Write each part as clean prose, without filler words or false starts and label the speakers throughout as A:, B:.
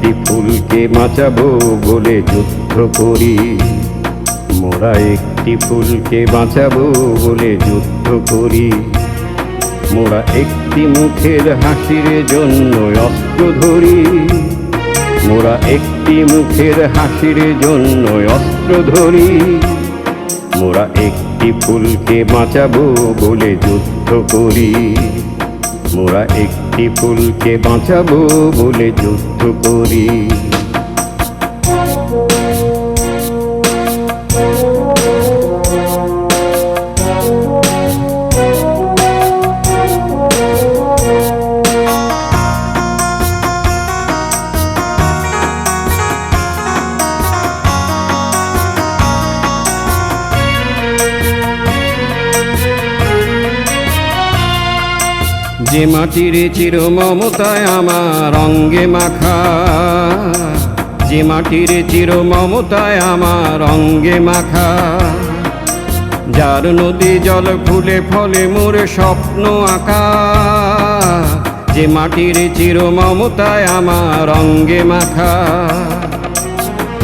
A: একটি ফুলকে বাঁচাবো বলে যুদ্ধ করি। মোরা একটি ফুলকে বাঁচাবো বলে যুদ্ধ করি। মোরা একটি মুখের হাসির জন্য অস্ত্র ধরি। মোরা একটি মুখের হাসির জন্য অস্ত্র ধরি। মোরা একটি ফুলকে বাঁচাবো বলে যুদ্ধ করি। মোরা একটি ফুলকে বাঁচাবো বলে যুদ্ধ করি। যে মাটির চির মমতায় আমার অঙ্গে মাখা, যে মাটির চির মমতায় আমার অঙ্গে মাখা, যার নদী জল ফুলে ফলে মোর স্বপ্ন আঁকা। যে মাটির চির মমতায় আমার অঙ্গে মাখা,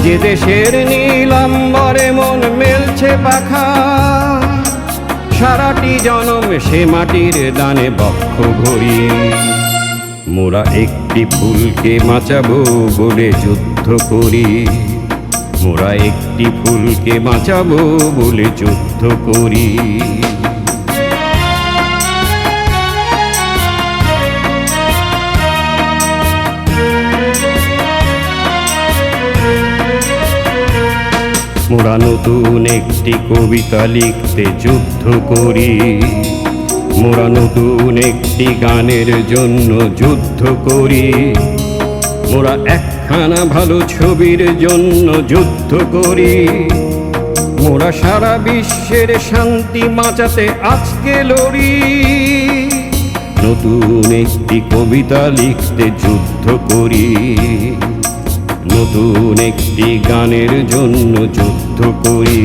A: যে দেশের নীলাম্বরে মন মেলছে পাখা, সারাটি জনম সে মাটির দানে বক্ষ ভরি। মোরা একটি ফুলকে বাঁচাবো বলে যুদ্ধ করি। মোরা একটি ফুলকে বাঁচাবো বলে যুদ্ধ করি। মোরা নতুন একটি কবিতা লিখতে যুদ্ধ করি। মোরা নতুন একটি গানের জন্য যুদ্ধ করি। মোরা একখানা ভালো ছবির জন্য যুদ্ধ করি। মোরা সারা বিশ্বের শান্তি বাঁচাতে আজকে লড়ি। নতুন একটি কবিতা লিখতে যুদ্ধ করি। নতুন একটি গানের জন্য যুদ্ধ করি।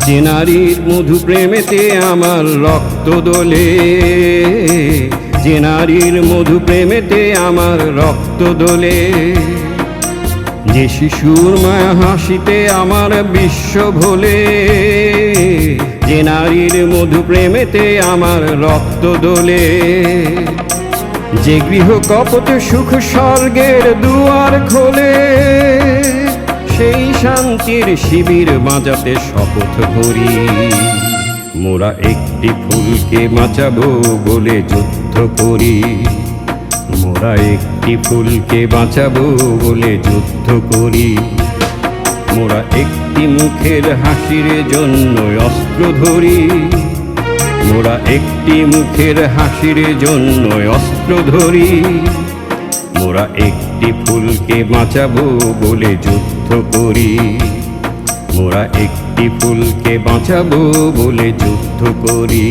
A: যে নারীর মধু প্রেমেতে আমার রক্ত দোলে, যে নারীর মধু প্রেমেতে আমার রক্ত দোলে, যে শিশুর মায়া হাসিতে আমার বিশ্ব ভোলে, যে নারীর মধু প্রেমেতে আমার রক্ত দোলে, যে গৃহ কপট সুখ স্বর্গের দুয়ার খোলে, সেই শান্তির শিবির বাঁচাতে শপথ করি। মোরা একটি ফুলকে বাঁচাবো বলে যুদ্ধ করি। মোরা একটি ফুলকে বাঁচাবো বলে যুদ্ধ করি। মোরা একটি মুখের হাসির জন্য অস্ত্র ধরি। মোরা একটি মুখের হাসির জন্য অস্ত্র ধরি। মোরা একটি ফুলকে বাঁচাবো বলে যুদ্ধ করি। মোরা একটি ফুলকে বাঁচাবো বলে যুদ্ধ করি।